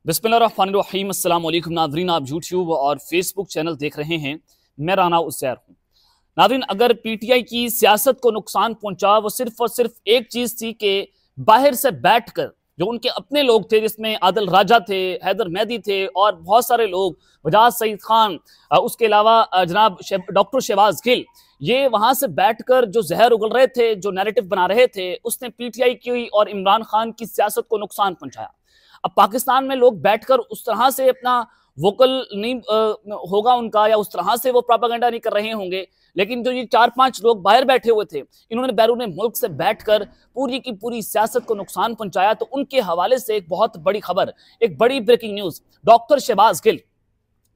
बिस्मिल्लाहिर्रहमानिर्रहीम। अस्सलाम वालेकुम नाज़रीन, आप यूट्यूब और फेसबुक चैनल देख रहे हैं। मैं राना उज़ैर हूँ। नाज़रीन, अगर पीटीआई की सियासत को नुकसान पहुंचा वो सिर्फ और सिर्फ एक चीज़ थी कि बाहर से बैठकर जो उनके अपने लोग थे, जिसमें आदिल राजा थे, हैदर मेहदी थे और बहुत सारे लोग, वजाद सईद खान, उसके अलावा जनाब डॉक्टर शहबाज गिल, ये वहां से बैठकर जो जहर उगल रहे थे, जो नैरेटिव बना रहे थे, उसने पीटीआई की और इमरान खान की सियासत को नुकसान पहुंचाया। अब पाकिस्तान में लोग बैठकर उस तरह से अपना वोकल नहीं होगा उनका, या उस तरह से वो प्रोपेगेंडा नहीं कर रहे होंगे, लेकिन जो ये 4-5 लोग बाहर बैठे हुए थे, इन्होंने बैरून मुल्क से बैठकर पूरी की पूरी सियासत को नुकसान पहुंचाया। तो उनके हवाले से एक बहुत बड़ी खबर, एक बड़ी breaking news. Doctor Shahbaz Gill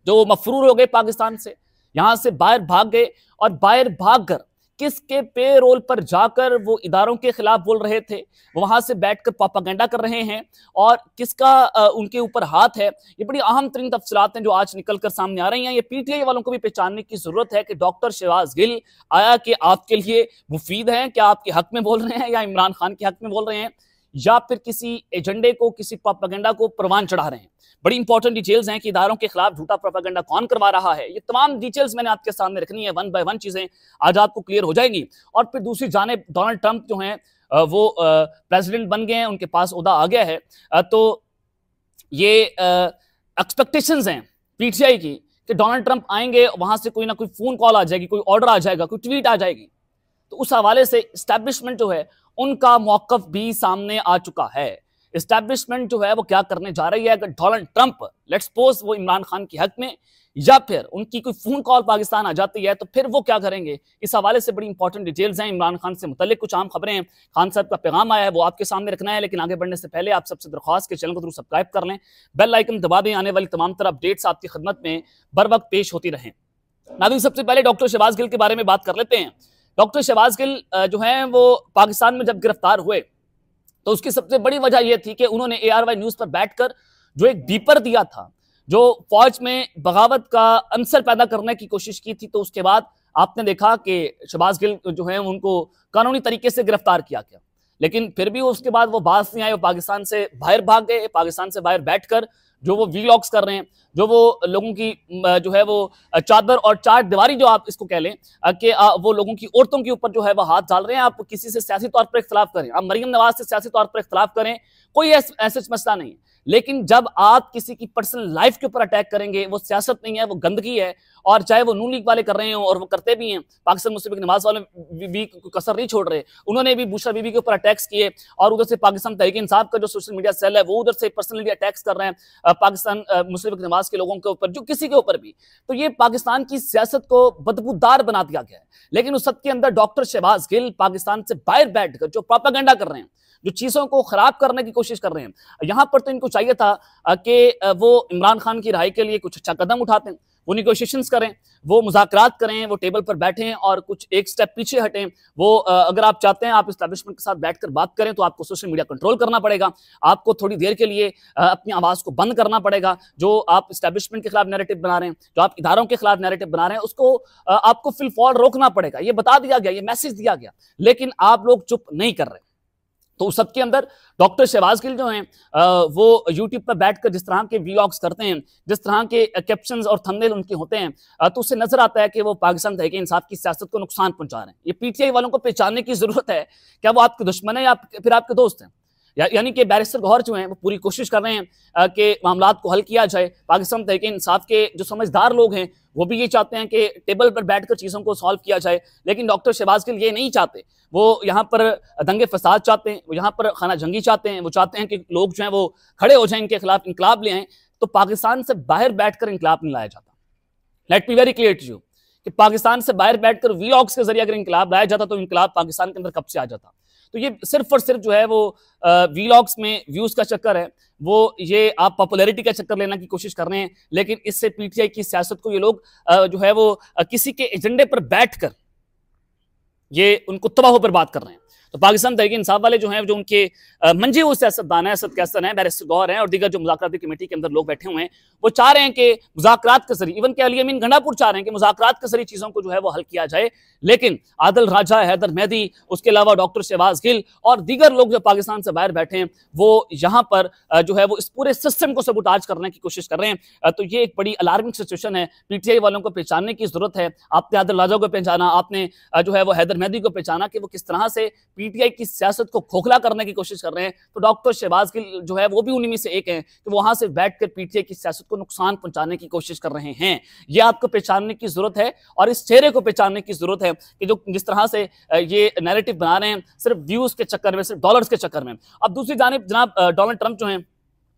जो मफरूर हो गए पाकिस्तान से, यहां से बाहर भाग गए, और बाहर भागकर किसके पे रोल पर जाकर वो इदारों के खिलाफ बोल रहे थे, वहां से बैठकर प्रोपेगेंडा कर रहे हैं, और किसका उनके ऊपर हाथ है। ये बड़ी अहम तरीन तफसीलात हैं जो आज निकल कर सामने आ रही हैं। ये पीटीआई वालों को भी पहचानने की जरूरत है कि डॉक्टर शहबाज गिल आया कि आपके लिए मुफीद है, क्या आपके हक में बोल रहे हैं, या इमरान खान के हक में बोल रहे हैं, या फिर किसी एजेंडे को, किसी प्रोपेगेंडा को परवान चढ़ा रहे हैं। बड़ी इंपॉर्टेंट डिटेल्स हैं कि इदारों के खिलाफ झूठा प्रोपेगेंडा कौन करवा रहा है। ये तमाम डिटेल्स मैंने आपके सामने रखनी है, वन बाय वन चीजें आज आपको क्लियर हो जाएंगी। और फिर दूसरी जानिब डोनाल्ड ट्रंप जो हैं वो प्रेसिडेंट बन गए हैं, उनके पास ओहदा आ गया है। तो ये एक्सपेक्टेशंस हैं पीटीआई की कि डोनाल्ड ट्रंप आएंगे, वहां से कोई ना कोई फोन कॉल आ जाएगी, कोई ऑर्डर आ जाएगा, कोई ट्वीट आ जाएगी। तो उस हवाले से एस्टैब्लिशमेंट जो है उनका मौकफ भी सामने आ चुका है। एस्टैब्लिशमेंट जो है वो क्या करने जा रही है, अगर डोनाल्ड ट्रंप लेट्स सपोज वो इमरान खान के हक में, या फिर उनकी कोई फोन कॉल पाकिस्तान आ जाती है, तो फिर वो क्या करेंगे। इस हवाले से बड़ी इंपॉर्टेंट डिटेल्स हैं इमरान खान से मुतल्लिक, कुछ आम खबरें हैं, खान साहब का पैगाम आया है, वो आपके सामने रखना है। लेकिन आगे बढ़ने से पहले आप सबसे दरख्वास्त के चैनल को जरूर सब्सक्राइब कर लें, बेल आइकन दबा दें, आने वाली तमाम तरह अपडेट्स आपकी खिदमत में बर वक्त पेश होती रहें। नाज़रीन, सबसे पहले डॉक्टर शहबाज गिल के बारे में बात कर लेते हैं। डॉक्टर शहबाज गिल जो हैं वो पाकिस्तान में जब गिरफ्तार हुए तो उसकी सबसे बड़ी वजह यह थी कि उन्होंने ARY न्यूज पर बैठकर जो एक बीपर दिया था, जो फौज में बगावत का अंसर पैदा करने की कोशिश की थी। तो उसके बाद आपने देखा कि शहबाज गिल जो है उनको कानूनी तरीके से गिरफ्तार किया गया, लेकिन फिर भी उसके बाद वो बात नहीं आए, वो पाकिस्तान से बाहर भाग गए। पाकिस्तान से बाहर बैठकर जो वो वीलॉग्स कर रहे हैं, जो वो लोगों की जो है वो चादर और चार दीवारी जो आप इसको कह लें कि वो लोगों की औरतों के ऊपर जो है वो हाथ डाल रहे हैं। आप किसी से सियासी तौर पर इख्तलाफ करें, आप मरियम नवाज से सियासी तौर पर इख्तलाफ करें, कोई ऐसा मसला नहीं है, लेकिन जब आप किसी की पर्सनल लाइफ के ऊपर अटैक करेंगे, वो सियासत नहीं है, वो गंदगी है। और चाहे वो नून लीग वाले कर रहे हो, और वो करते भी हैं, पाकिस्तान मुस्लिम लीग नवाज वाले भी कसर नहीं छोड़ रहे, उन्होंने भी बुशरा बीबी के ऊपर अटैक्स किए, और उधर से पाकिस्तान तहरीक इंसाफ का जो सोशल मीडिया सेल है वो उधर से पर्सनली अटैक्स कर रहे हैं पाकिस्तान मुस्लिम लीग नवाज के लोगों के ऊपर, जो किसी के ऊपर भी। तो ये पाकिस्तान की सियासत को बदबूदार बना दिया गया है। लेकिन उस सब के अंदर डॉक्टर शहबाज गिल पाकिस्तान से बाहर बैठकर जो प्रोपेगेंडा कर रहे हैं, जो चीजों को खराब करने की कोशिश कर रहे हैं, यहां पर तो इनको चाहिए था कि वो इमरान खान की रिहाई के लिए कुछ अच्छा कदम उठाते हैं, वो निगोशिएशंस करें, वो मुज़ाकरात करें, वो टेबल पर बैठें और कुछ एक स्टेप पीछे हटें। वो अगर आप चाहते हैं आप एस्टैब्लिशमेंट के साथ बैठकर बात करें, तो आपको सोशल मीडिया कंट्रोल करना पड़ेगा, आपको थोड़ी देर के लिए अपनी आवाज को बंद करना पड़ेगा। जो आप एस्टैब्लिशमेंट के खिलाफ नैरेटिव बना रहे हैं, जो आप इदारों के खिलाफ नैरेटिव बना रहे हैं, उसको आपको फिलफॉर रोकना पड़ेगा। ये बता दिया गया, ये मैसेज दिया गया, लेकिन आप लोग चुप नहीं कर रहे। तो उस सबके अंदर डॉक्टर शहबाज गिल जो हैं वो यूट्यूब पर बैठकर जिस तरह के व्लॉग्स करते हैं, जिस तरह के कैप्शंस और थंबनेल उनके होते हैं, तो उससे नजर आता है कि वो पाकिस्तान तहरीक इंसाफ की सियासत को नुकसान पहुंचा रहे हैं। ये पीटीआई वालों को पहचानने की जरूरत है, क्या वो आपके दुश्मन है या फिर आपके दोस्त हैं। यानी कि बैरिस्टर गौहर जो हैं वो पूरी कोशिश कर रहे हैं कि मामलात को हल किया जाए। पाकिस्तान तहरीक इंसाफ के जो समझदार लोग हैं वो भी ये चाहते हैं कि टेबल पर बैठकर चीज़ों को सॉल्व किया जाए, लेकिन डॉक्टर शहबाज गिल ये नहीं चाहते। वो यहाँ पर दंगे फसाद चाहते हैं, वो यहाँ पर खाना जंगी चाहते हैं, वो चाहते हैं कि लोग जो हैं वो खड़े हो जाएं, इनके खिलाफ इंकलाब ले आएं। तो पाकिस्तान से बाहर बैठकर इंकलाब नहीं लाया जाता। Let me very clear to you कि पाकिस्तान से बाहर बैठकर व्लॉग्स के जरिए अगर इंकलाब लाया जाता तो इंकलाब पाकिस्तान के अंदर कब से आ जाता। तो ये सिर्फ और सिर्फ जो है वो व्लॉग्स में व्यूज का चक्कर है, वो ये आप पॉपुलैरिटी का चक्कर लेने की कोशिश कर रहे हैं। लेकिन इससे पीटीआई की सियासत को ये लोग जो है वो किसी के एजेंडे पर बैठकर ये उनको तबाह पर बात कर रहे हैं। तो पाकिस्तान तहरीक इंसाफ वाले जो हैं, जो उनके मंजे वो सियासतदान है, असद कैसर हैं, बैरिस्टर गौहर हैं और दीगर जो मुज़ाकराती कमेटी के अंदर लोग बैठे हुए हैं, वो चाह रहे हैं कि मुज़ाकरात के जरिए, इवन के अली अमीन गंडापुर चाह रहे हैं कि मुज़ाकरात के जरिए चीज़ों को जो है वो हल किया जाए। लेकिन आदिल राजा, हैदर मेहदी, उसके अलावा डॉक्टर शहबाज गिल और दीगर लोग जो पाकिस्तान से बाहर बैठे हैं, वो यहाँ पर जो है वो इस पूरे सिस्टम को सबूताज करने की कोशिश कर रहे हैं। तो ये एक बड़ी अलार्मिंग सिचुएशन है। पीटीआई वालों को पहचानने की जरूरत है। आपने आदिल राजा को पहचाना, आपने जो है वो हैदर मेहदी को पहचाना कि वो किस तरह से पीटीआई की सियासत को खोखला करने की कोशिश कर रहे हैं। तो डॉक्टर शहबाज गिल जो है वो भी उन्हीं में से एक है कि वहां से बैठकर पीटीआई की सियासत को नुकसान पहुंचाने की कोशिश कर रहे हैं। ये आपको पहचानने की जरूरत है और इस चेहरे को पहचानने की जरूरत है कि जो जिस तरह से ये नैरेटिव बना रहे हैं सिर्फ व्यूज के चक्कर में, सिर्फ डॉलर्स के चक्कर में। अब दूसरी जानिब जनाब डोनाल्ड ट्रंप जो हैं,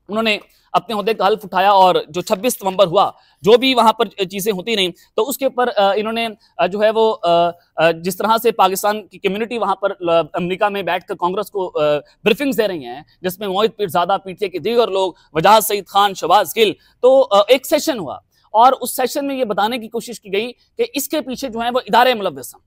उन्होंने अपने ओहदे का हल्फ उठाया और जो 26 नवंबर हुआ, जो भी वहां पर चीजें होती रही, तो उसके ऊपर इन्होंने जो है वो जिस तरह से पाकिस्तान की कम्युनिटी वहां पर अमेरिका में बैठकर कांग्रेस को ब्रीफिंग्स दे रही हैं, जिसमें मोहित पीरजादा, पीटीआई के दीगर लोग, वजाहत सईद खान, शहबाज गिल, तो एक सेशन हुआ और उस सेशन में ये बताने की कोशिश की गई कि इसके पीछे जो है वो इदारे मुलव्वस हैं।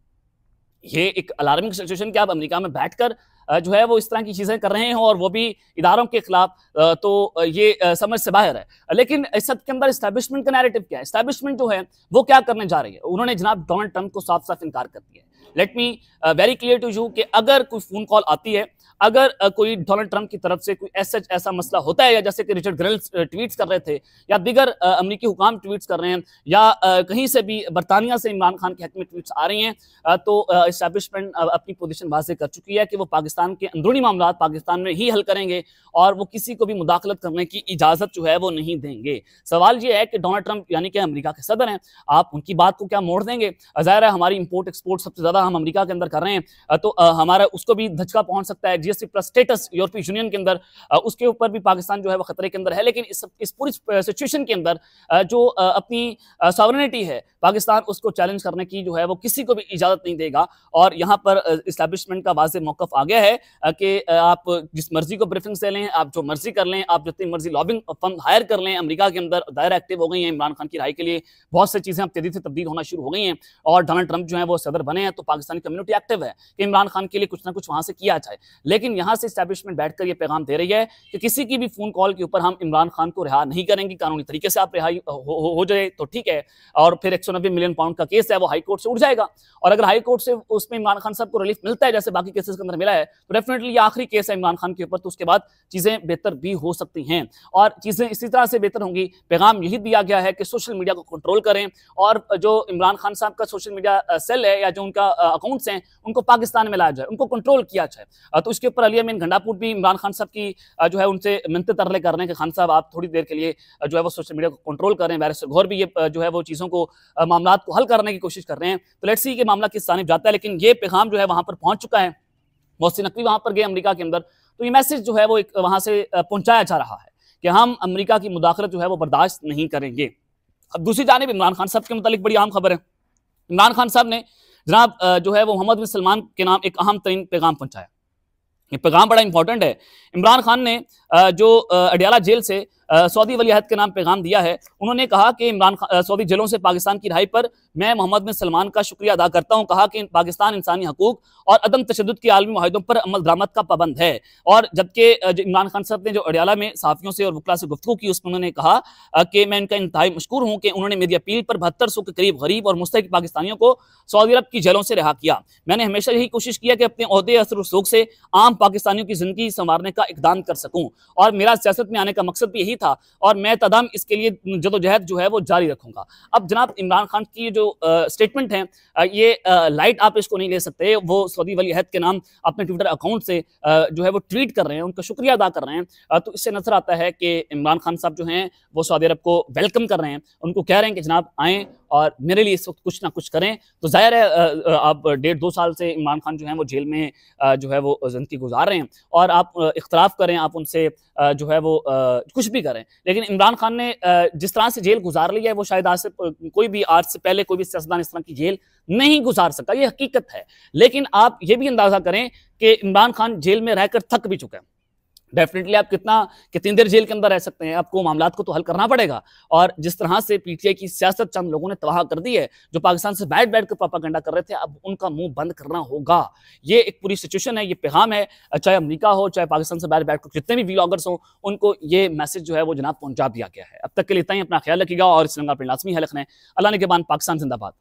ये एक अलार्मिंग सिचुएशन कि आप अमेरिका में बैठकर जो है वो इस तरह की चीजें कर रहे हो और वो भी इदारों के खिलाफ, तो ये समझ से बाहर है। लेकिन इस सब के अंदर एस्टैब्लिशमेंट का नैरेटिव क्या है? एस्टैब्लिशमेंट जो है वो क्या करने जा रही है? उन्होंने जनाब डोनाल्ड ट्रंप को साफ साफ इनकार कर दिया है। Let me very clear to you कि अगर कोई फोन कॉल आती है, अगर कोई डोनाल्ड ट्रंप की तरफ से कोई ऐसा मसला होता है, या जैसे कि रिचर्ड ग्रिल्स ट्वीट्स कर रहे थे, या दीगर अमेरिकी हुकाम ट्वीट्स कर रहे हैं, या कहीं से भी बरतानिया से इमरान खान के हक में ट्वीट्स आ रही हैं, तो एस्टैब्लिशमेंट अपनी पोजीशन वाज़ेह कर चुकी है कि वो पाकिस्तान के अंदरूनी मामला पाकिस्तान में ही हल करेंगे और वो किसी को भी मुदाखलत करने की इजाज़त जो है वो नहीं देंगे। सवाल ये है कि डोनाल्ड ट्रंप यानी कि अमेरिका के सदर हैं, आप उनकी बात को क्या मोड़ देंगे? ज़ाहिर है हमारी इंपोर्ट एक्सपोर्ट सबसे ज़्यादा हम अमेरिका के अंदर कर रहे हैं, तो हमारा उसको भी धचका पहुंच सकता है। जीएसटी प्लस स्टेटस यूरोपीय यूनियन के अंदर, उसके ऊपर भी पाकिस्तान जो है वो खतरे के अंदर है। लेकिन इस पूरी सिचुएशन के अंदर जो अपनी सॉवरेनिटी है पाकिस्तान, उसको चैलेंज करने की जो है वो किसी को भी इजाजत नहीं देगा। और यहाँ पर इस्टेब्लिशमेंट का वाज़ेह मौक़िफ़ आ गया है कि आप जिस मर्जी को ब्रीफिंग्स दे लें, आप जो मर्जी कर लें, आप जितनी मर्जी लॉबिंग फंड हायर कर लें, अमेरिका के अंदर दायरा एक्टिव हो गई हैं इमरान खान की रिहाई के लिए। बहुत सी चीज़ें अब तेजी से तब्दील होना शुरू हो गई हैं और डोनाल्ड ट्रंप जो है वो सदर बने हैं, तो पाकिस्तानी कम्युनिटी एक्टिव है कि इमरान खान के लिए कुछ ना कुछ वहाँ से किया जाए। लेकिन यहाँ से इस्टेब्लिशमेंट बैठकर ये पैगाम दे रही है कि किसी की भी फ़ोन कॉल के ऊपर हम इमरान खान को रिहा नहीं करेंगे। कानूनी तरीके से आप रिहाई हो जाए तो ठीक है, और फिर 190 मिलियन पाउंड का केस है वो हाई कोर्ट से उठ जाएगा। और अगर हाई कोर्ट से उसमें इमरान खान साहब को रिलीफ मिलता है जैसे बाकी केसेस के अंदर मिला है, तो डेफिनेटली ये आखिरी केस है इमरान खान के ऊपर, तो उसके बाद चीज़ें बेहतर भी हो सकती हैं और चीज़ें इसी तरह से बेहतर होंगी। पैगाम यही दिया गया है कि सोशल मीडिया को कंट्रोल करें और जो इमरान खान साहब का सोशल मीडिया सेल है या जो उनका अकाउंट्स हैं उनको पाकिस्तान में लाया जाए, उनको कंट्रोल किया जाए। तो इसके ऊपर अली अमीन गंडापुर भी इमरान खान साहब की जो है उनसे मिन्नतें तरले कर रहे हैं कि खान साहब आप थोड़ी देर के लिए जो है वो सोशल मीडिया को कंट्रोल करें। बैरिस्टर गौहर भी ये जो है वो चीज़ों को मामला को हल करने की कोशिश कर रहे हैं। तो लेट्स सी कि मामला किस जानिब जाता है, लेकिन ये पैगाम जो है वहाँ पर पहुँच चुका है। मोहसिन नकवी वहाँ पर गए अमेरिका के अंदर, तो ये मैसेज जो है वो एक वहाँ से पहुँचाया जा रहा है कि हम अमेरिका की मुदाखलत जो है वो बर्दाश्त नहीं करेंगे। अब दूसरी जानिब इमरान खान साहब के मुतालिक बड़ी अहम खबर है। इमरान खान साहब ने जनाब जो है वो मोहम्मद बिन सलमान के नाम एक अहम तरीन पैगाम पहुँचाया। ये पैगाम बड़ा इंपॉर्टेंट है। इमरान खान ने जो अडियाला जेल से सऊदी वली अहद के नाम पैगाम दिया है, उन्होंने कहा कि इमरान सऊदी जेलों से पाकिस्तान की रिहाई पर मैं मोहम्मद बिन सलमान का शुक्रिया अदा करता हूं। कहा कि पाकिस्तान इंसानी हकूक और अदम तशद्दुद के आलमी मुआहिदों पर अमल दरामद का पाबंद है। और जबकि इमरान खान साहब ने जो अडियाला में सहाफ़ियों से और वकला से गुफ्तगू की, उसमें उन्होंने कहा कि मैं इनका इंतहाई मशकूर हूँ कि उन्होंने मेरी अपील पर 7200 के करीब गरीब और मुस्तहिक पाकिस्तानियों को सऊदी अरब की जेलों से रिहा किया। मैंने हमेशा यही कोशिश किया कि अपने ओहदे असर रसूख से आम पाकिस्तानियों की जिंदगी संवारने का इक़दाम कर सकूँ और मेरा सियासत में आने का मकसद भी यही था और मैं तदाम इसके लिए जदोजहद जो है वो जारी रखूंगा। अब जनाब इमरान खान की जो स्टेटमेंट है ये लाइट आप इसको नहीं ले सकते। वो सऊदी वली अहद के नाम अपने ट्विटर अकाउंट से जो है वो ट्वीट कर रहे हैं, उनका शुक्रिया अदा कर रहे हैं। तो इससे नजर आता है कि इमरान खान साहब जो हैं वो सऊदी अरब को वेलकम कर रहे हैं, उनको कह रहे हैं कि जनाब आएँ और मेरे लिए इस वक्त कुछ ना कुछ करें। तो जाहिर है आप 1.5-2 साल से इमरान खान जो है वो जेल में जो है वो ज़िंदगी गुजार रहे हैं और आप इख्तलाफ करें, आप उनसे जो है वो कुछ भी करें, लेकिन इमरान खान ने जिस तरह से जेल गुजार ली है वो शायद आज से कोई भी आज से पहले कोई भी सियासतदान इस तरह की जेल नहीं गुजार सकता, ये हकीकत है। लेकिन आप ये भी अंदाजा करें कि इमरान खान जेल में रहकर थक भी चुका है। डेफिनेटली आप कितनी देर जेल के अंदर रह सकते हैं, आपको मामलात को तो हल करना पड़ेगा। और जिस तरह से पीटीआई की सियासत चंद लोगों ने तबाह कर दी है, जो पाकिस्तान से बैठ बैठ कर प्रोपेगेंडा कर रहे थे, अब उनका मुंह बंद करना होगा। ये एक पूरी सिचुएशन है, ये पैगाम है, चाहे अमेरिका हो, चाहे पाकिस्तान से बैठ बैठ कर जितने भी व्लॉगर्स हो, उनको ये मैसेज जो है वो जनाब पहुंचा दिया गया है। अब तक के लिए इतना ही, अपना ख्याल रखिएगा और इस रंगा पर लाजमी है लिखना है। अल्लाह ने के बाद पाकिस्तान जिंदाबाद।